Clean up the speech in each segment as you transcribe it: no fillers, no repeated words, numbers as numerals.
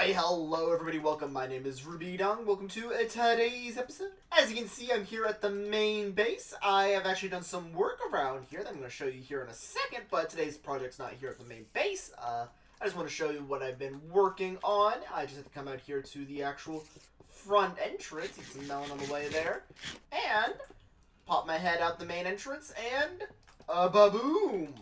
Why, hello everybody, welcome, my name is Rubydung, welcome to today's episode. As you can see, I'm here at the main base. I have actually done some work around here that I'm going to show you here in a second, but today's project's not here at the main base. I just want to show you what I've been working on. I just have to come out here to the actual front entrance, eat some melon on the way there, and pop my head out the main entrance, and ba-boom!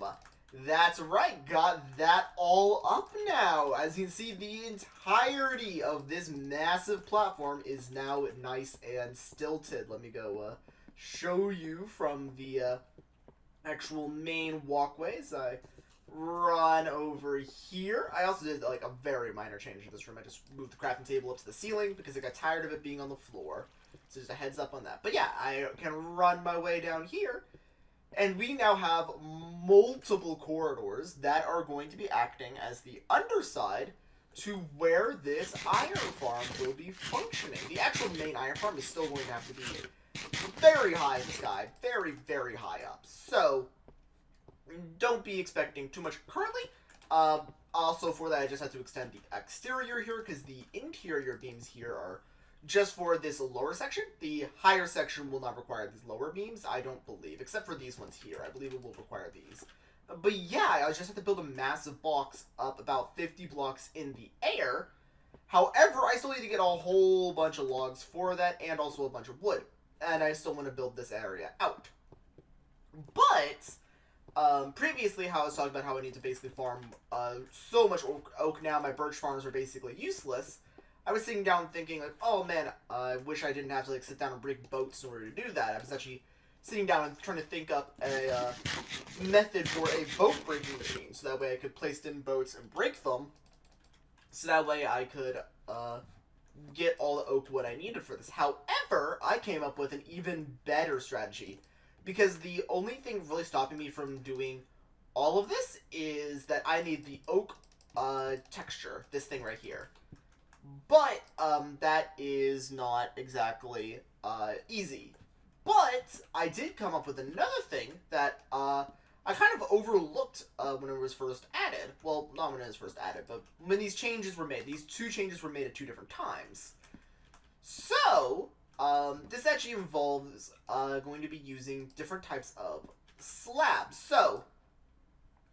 That's right, got that all up now. As you can see, the entirety of this massive platform is now nice and stilted. Let me go show you from the actual main walkways. I run over here. I also did like a very minor change in this room. I just moved the crafting table up to the ceiling because I got tired of it being on the floor. So just a heads up on that. But yeah, I can run my way down here. And we now have multiple corridors that are going to be acting as the underside to where this iron farm will be functioning. The actual main iron farm is still going to have to be very high in the sky, very, very high up. So, don't be expecting too much currently. Also, for that, I just have to extend the exterior here because the interior beams here are just for this lower section. The higher section will not require these lower beams, I don't believe, except for these ones here. I believe it will require these. But yeah, I just have to build a massive box up about 50 blocks in the air. However, I still need to get a whole bunch of logs for that, and also a bunch of wood. And I still want to build this area out. But previously, how I was talking about how I need to basically farm so much oak now, my birch farms are basically useless. I was sitting down thinking, like, oh man, I wish I didn't have to, like, sit down and break boats in order to do that. I was actually sitting down and trying to think up a method for a boat breaking machine, so that way I could place in boats and break them, so that way I could get all the oak wood I needed for this. However, I came up with an even better strategy, because the only thing really stopping me from doing all of this is that I need the oak texture, this thing right here. But, that is not exactly, easy. But, I did come up with another thing that, I kind of overlooked, when it was first added. Well, not when it was first added, but when these changes were made. These two changes were made at two different times. So, this actually involves, going to be using different types of slabs. So,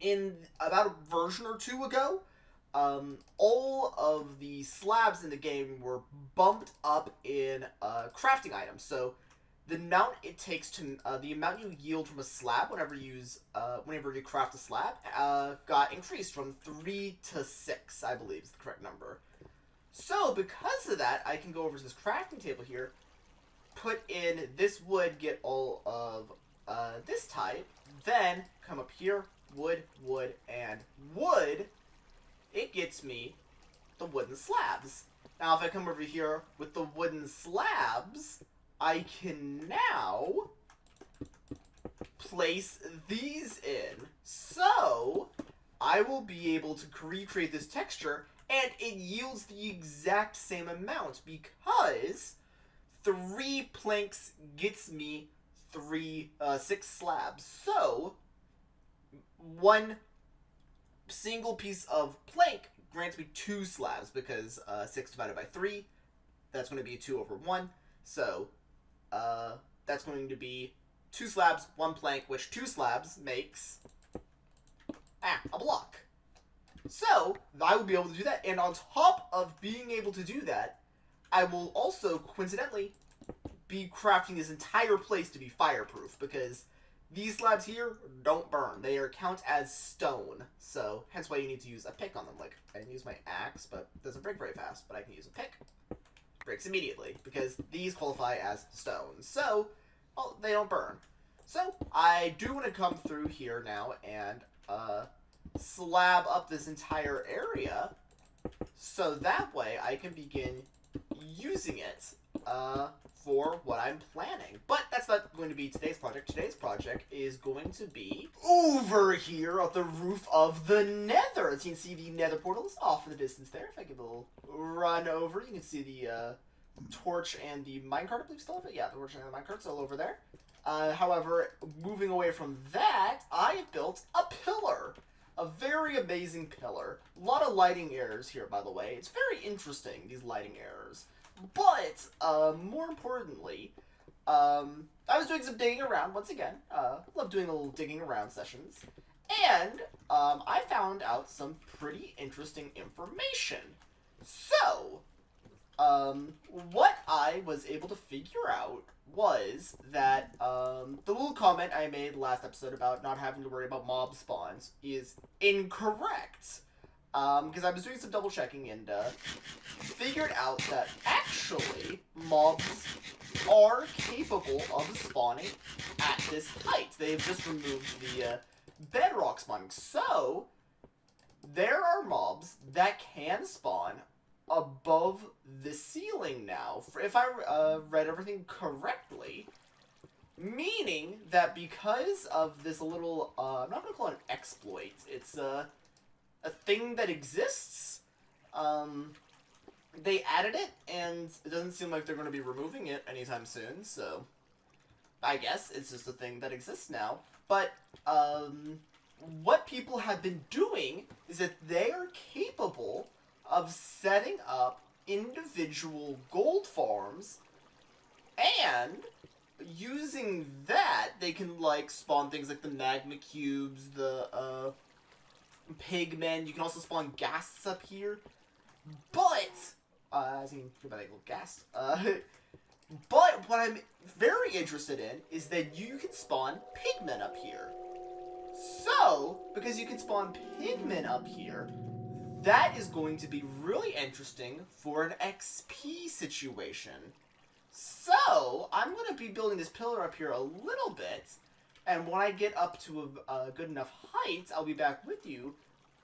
in about a version or two ago, all of the slabs in the game were bumped up in crafting items. So the amount it takes to the amount you yield from a slab whenever you craft a slab got increased from 3 to 6, I believe is the correct number. So because of that, I can go over to this crafting table here, put in this wood, get all of this type, then come up here, wood, wood, and wood. It gets me the wooden slabs. Now, if I come over here with the wooden slabs, I can now place these in. So, I will be able to recreate this texture, and it yields the exact same amount, because 3 planks gets me 6 slabs. So, one single piece of plank grants me 2 slabs, because 6 divided by 3, that's going to be 2 over 1. So, that's going to be 2 slabs, 1 plank, which 2 slabs makes a block. So, I will be able to do that, and on top of being able to do that, I will also, coincidentally, be crafting this entire place to be fireproof, because these slabs here don't burn. They are count as stone. So, hence why you need to use a pick on them. Like, I can use my axe, but it doesn't break very fast. But I can use a pick. Breaks immediately, because these qualify as stone. So, well, they don't burn. So, I do want to come through here now and slab up this entire area, so that way I can begin using it for what I'm planning. But that's not going to be today's project. Today's project is going to be over here at the roof of the Nether. As you can see, the Nether portal is off in the distance there. If I give a little run over, you can see the torch and the minecart, I believe, still over. Yeah, the torch and the minecart's all over there. However, moving away from that, I built a pillar. a very amazing pillar. A lot of lighting errors here, by the way. It's very interesting, these lighting errors. But, more importantly, I was doing some digging around, once again. Love doing a little digging around sessions. And, I found out some pretty interesting information. So, what I was able to figure out was that, the little comment I made last episode about not having to worry about mob spawns is incorrect. Because I was doing some double checking and, figured out that actually mobs are capable of spawning at this height. They've just removed the, bedrock spawning. So, there are mobs that can spawn above the ceiling now. If I read everything correctly, meaning that because of this little, I'm not going to call it an exploit, it's a thing that exists, they added it, and it doesn't seem like they're going to be removing it anytime soon, so I guess it's just a thing that exists now. But, what people have been doing is that they are capable of setting up individual gold farms, and using that, they can, like, spawn things like the magma cubes, the, pigmen. You can also spawn ghasts up here. But, as you can hear by that little ghast, but what I'm very interested in is that you can spawn pigmen up here. So, because you can spawn pigmen up here, that is going to be really interesting for an XP situation. So, I'm going to be building this pillar up here a little bit, and when I get up to a good enough height, I'll be back with you,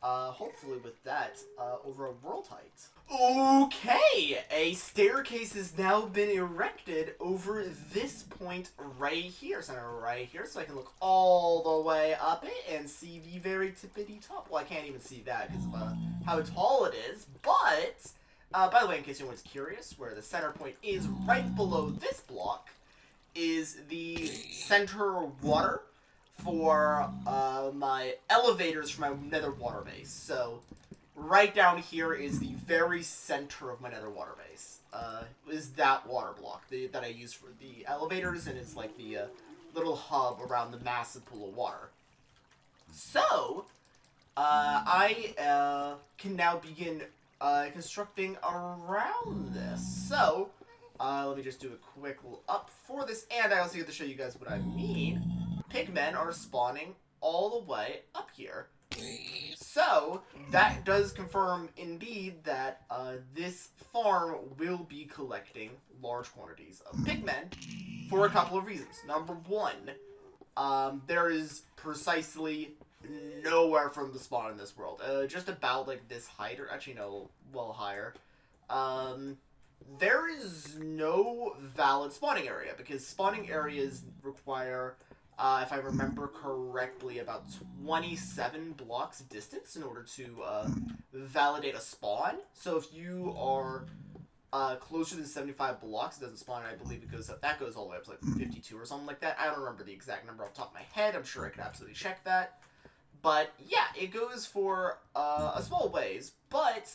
hopefully with that, over a world height. Okay, a staircase has now been erected over this point right here, center right here, so I can look all the way up it and see the very tippity top. Well, I can't even see that because of how tall it is, but, by the way, in case anyone's curious, where the center point is right below this block is the center water for, my elevators for my nether water base. So, right down here is the very center of my nether water base. Is that water block that I use for the elevators, and it's like the little hub around the massive pool of water. So, I can now begin constructing around this. So, let me just do a quick little up for this, and I also get to show you guys what I mean. Pigmen are spawning all the way up here. So, that does confirm, indeed, that this farm will be collecting large quantities of pigmen for a couple of reasons. Number one, there is precisely nowhere from the spawn in this world. Just about, like, this height, or actually, no, well higher. There is no valid spawning area, because spawning areas require, if I remember correctly, about 27 blocks distance in order to validate a spawn. So if you are closer than 75 blocks, it doesn't spawn, and I believe it goes up. That goes all the way up to like 52 or something like that. I don't remember the exact number off the top of my head. I'm sure I could absolutely check that. But yeah, it goes for a small ways. But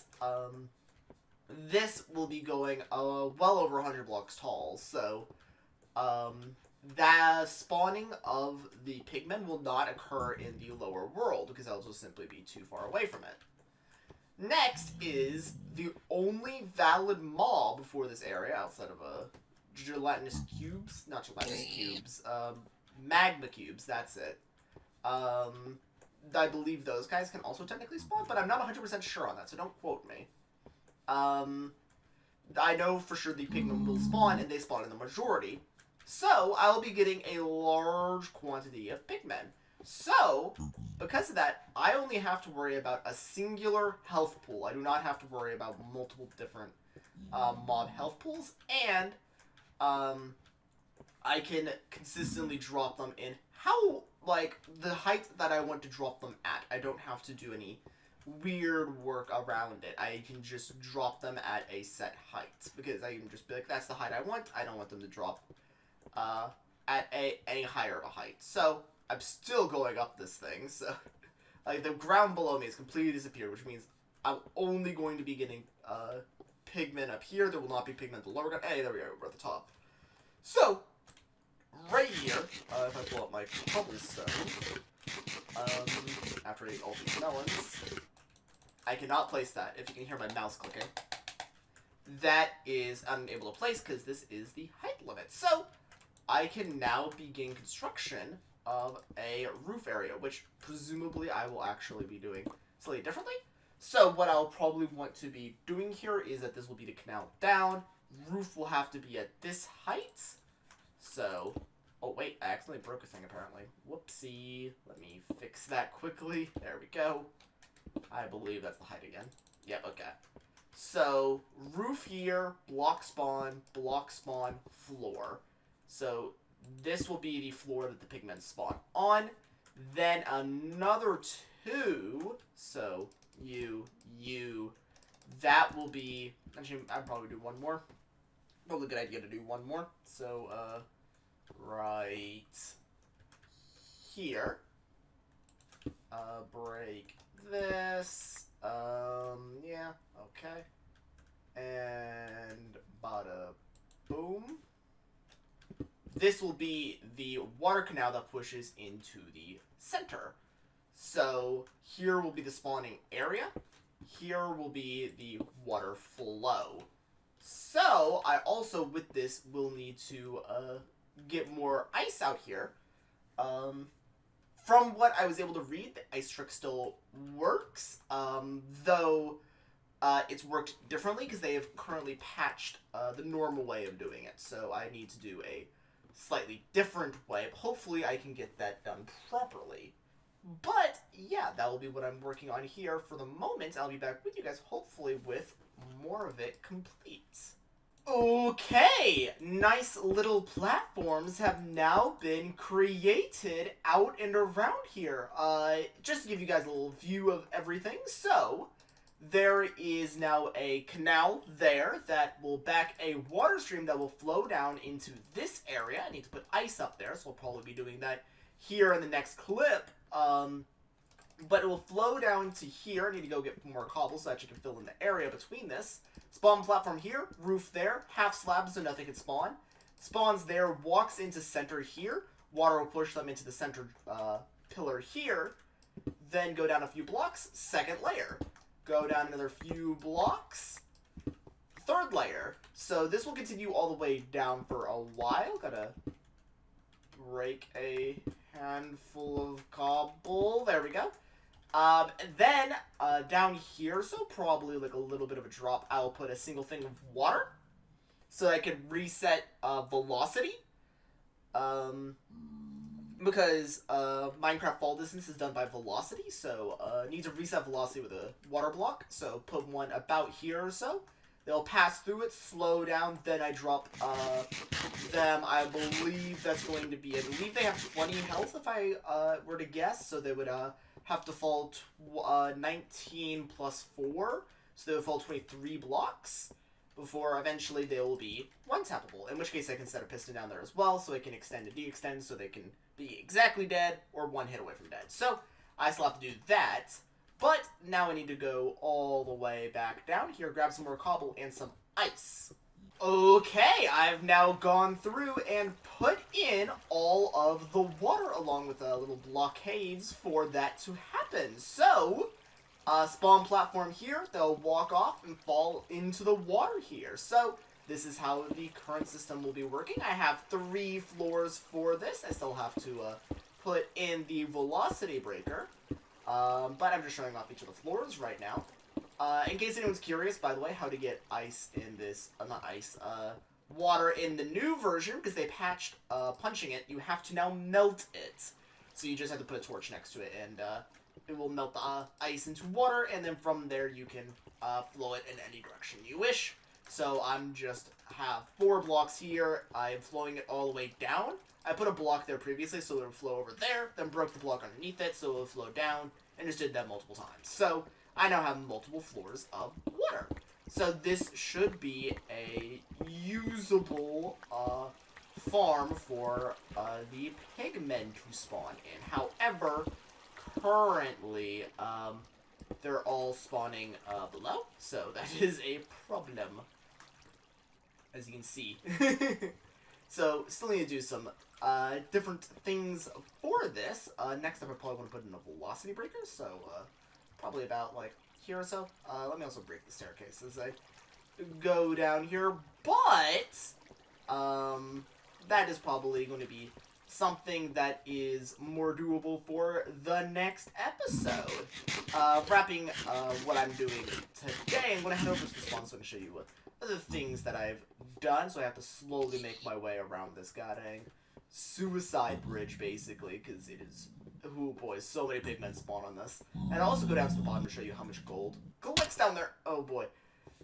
this will be going well over 100 blocks tall. So the spawning of the pigmen will not occur in the lower world, because that'll just simply be too far away from it. Next is the only valid mob for this area, outside of gelatinous cubes, not gelatinous cubes, magma cubes, that's it. I believe those guys can also technically spawn, but I'm not 100% sure on that, so don't quote me. I know for sure the pigmen will spawn, and they spawn in the majority. So, I'll be getting a large quantity of pigmen. So, because of that, I only have to worry about a singular health pool. I do not have to worry about multiple different mob health pools, and I can consistently drop them in how, like, the height that I want to drop them at. I don't have to do any weird work around it. I can just drop them at a set height, because I can just be like, that's the height I want. I don't want them to drop at any higher of a height. So, I'm still going up this thing, so Like, the ground below me has completely disappeared, which means I'm only going to be getting pigment up here. There will not be pigment at the lower ground. Hey, there we are. We're at the top. So, right here, if I pull up my cobblestone, after I eat all these melons, I cannot place that, if you can hear my mouse clicking. That is unable to place because this is the height limit. So, I can now begin construction of a roof area, which presumably I will actually be doing slightly differently. So, what I'll probably want to be doing here is that this will be the canal down. Roof will have to be at this height. So, oh wait, I accidentally broke a thing apparently. Whoopsie. Let me fix that quickly. There we go. I believe that's the height again. Yep, okay. So, roof here, block spawn, floor. So, this will be the floor that the pigments spawn on. Then another 2. So, you. That will be... Actually, I'd probably do one more. Probably a good idea to do one more. So, right here. Break this. Yeah, okay. And bada boom. This will be the water canal that pushes into the center. So here will be the spawning area. Here will be the water flow. So I also, with this, will need to get more ice out here. From what I was able to read, the ice trick still works, though it's worked differently because they have currently patched the normal way of doing it. So I need to do a slightly different way. Hopefully I can get that done properly. But yeah, that will be what I'm working on here for the moment. I'll be back with you guys hopefully with more of it complete. Okay, nice little platforms have now been created out and around here. Just to give you guys a little view of everything. So, there is now a canal there that will back a water stream that will flow down into this area. I need to put ice up there, so I'll probably be doing that here in the next clip. But it will flow down to here. I need to go get more cobble so that you can fill in the area between this. Spawn platform here, roof there, half slab so nothing can spawn. Spawns there, walks into center here. Water will push them into the center pillar here. Then go down a few blocks, second layer. Go down another few blocks, third layer. So this will continue all the way down for a while. Gotta break a handful of cobble. There we go. Then, down here, so probably like a little bit of a drop, I'll put a single thing of water, so I can reset, velocity, because, Minecraft fall distance is done by velocity, so, need to reset velocity with a water block, so put one about here or so. They'll pass through it, slow down, then I drop, them. I believe that's going to be, I believe they have 20 health if I, were to guess, so they would, have to fall 19 plus 4, so they would fall 23 blocks before eventually they will be one-tappable, in which case I can set a piston down there as well, so it can extend and de-extend, so they can be exactly dead or one hit away from dead. So, I still have to do that, but now I need to go all the way back down here, grab some more cobble and some ice. Okay, I've now gone through and put in all of the water along with little blockades for that to happen. So, spawn platform here, they'll walk off and fall into the water here. So, this is how the current system will be working. I have 3 floors for this. I still have to put in the velocity breaker, but I'm just showing off each of the floors right now. In case anyone's curious, by the way, how to get ice in this, not ice, water in the new version, because they patched punching it, you have to now melt it. So you just have to put a torch next to it, and it will melt the ice into water, and then from there you can flow it in any direction you wish. So I'm just have 4 blocks here, I'm flowing it all the way down. I put a block there previously so it would flow over there, then broke the block underneath it so it would flow down, and just did that multiple times. So I now have multiple floors of water. So this should be a usable farm for the pigmen to spawn in. However, currently, they're all spawning below, so that is a problem, as you can see. So, still need to do some different things for this. Next up, I probably want to put in a velocity breaker, so probably about, like, here or so. Let me also break the staircase as I go down here, but that is probably going to be something that is more doable for the next episode. Wrapping what I'm doing today, I'm going to head over to the spawn so I can show you other things that I've done. So I have to slowly make my way around this goddamn suicide bridge, basically, because it is, oh boy, so many pigmen spawn on this. And I'll also go down to the bottom to show you how much gold collects down there. Oh boy.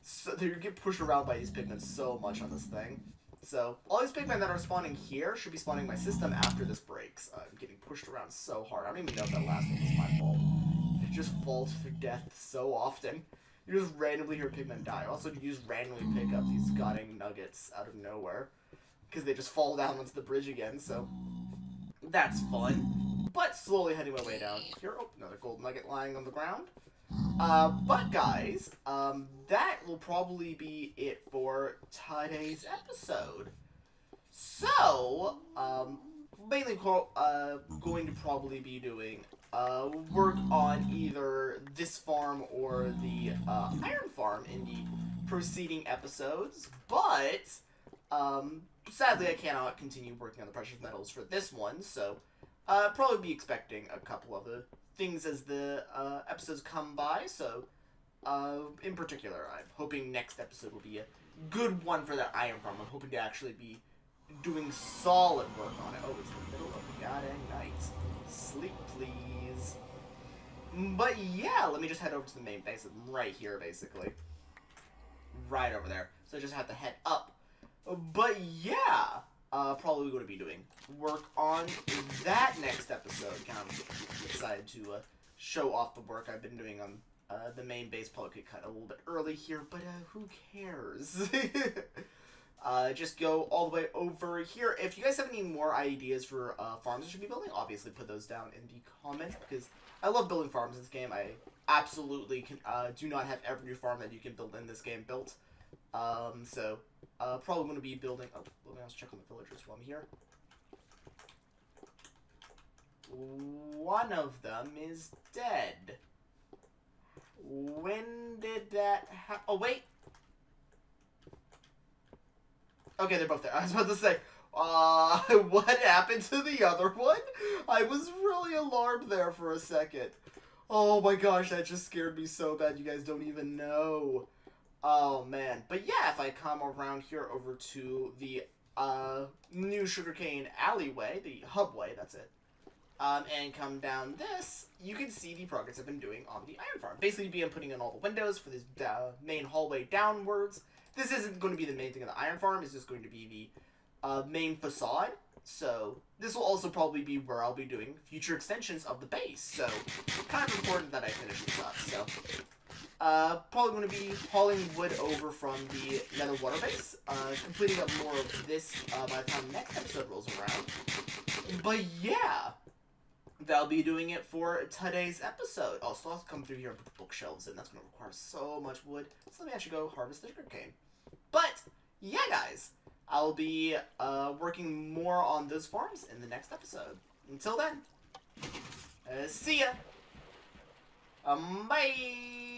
So you get pushed around by these pigmen so much on this thing. So, all these pigmen that are spawning here should be spawning my system after this breaks. I'm getting pushed around so hard. I don't even know if that last one was my fault. It just falls to their death so often. You just randomly hear pigmen die. Also, you just randomly pick up these goddamn nuggets out of nowhere. Because they just fall down onto the bridge again, so that's fun. But slowly heading my way down here. Oh, another gold nugget lying on the ground. But guys, that will probably be it for today's episode. So, mainly going to probably be doing work on either this farm or the iron farm in the preceding episodes. But sadly, I cannot continue working on the precious metals for this one. So, probably be expecting a couple of the things as the episodes come by. So, in particular, I'm hoping next episode will be a good one for that iron farm. I'm hoping to actually be doing solid work on it. Oh, it's in the middle of the goddamn night. Sleep, please. But yeah, let me just head over to the main base. I'm right here, basically. Right over there. So I just have to head up. But yeah, probably going to be doing work on that next episode. Kind of excited to show off the work I've been doing on the main base. Probably could cut a little bit early here, but who cares? Just go all the way over here. If you guys have any more ideas for farms I should be building, obviously put those down in the comments, because I love building farms in this game. I absolutely can, do not have every farm that you can build in this game built. So, probably going to be building... Oh, let me also check on the villagers while I'm here. One of them is dead. When did that happen? Oh, wait. Okay, they're both there. I was about to say, what happened to the other one? I was really alarmed there for a second. Oh my gosh, that just scared me so bad. You guys don't even know. Oh man. But yeah, if I come around here over to the new sugarcane alleyway, the hubway, that's it, and come down this, you can see the progress I've been doing on the iron farm. Basically, I'm putting in all the windows for this main hallway downwards. This isn't going to be the main thing of the iron farm. It's just going to be the main facade. So this will also probably be where I'll be doing future extensions of the base. So kind of important that I finish this up. So probably going to be hauling wood over from the nether water base. Completing up more of this by the time the next episode rolls around. But yeah, that'll be doing it for today's episode. Also, I'll come through here and put the bookshelves in. That's going to require so much wood. So let me actually go harvest the sugarcane. But yeah, guys, I'll be working more on those farms in the next episode. Until then, see ya. Bye.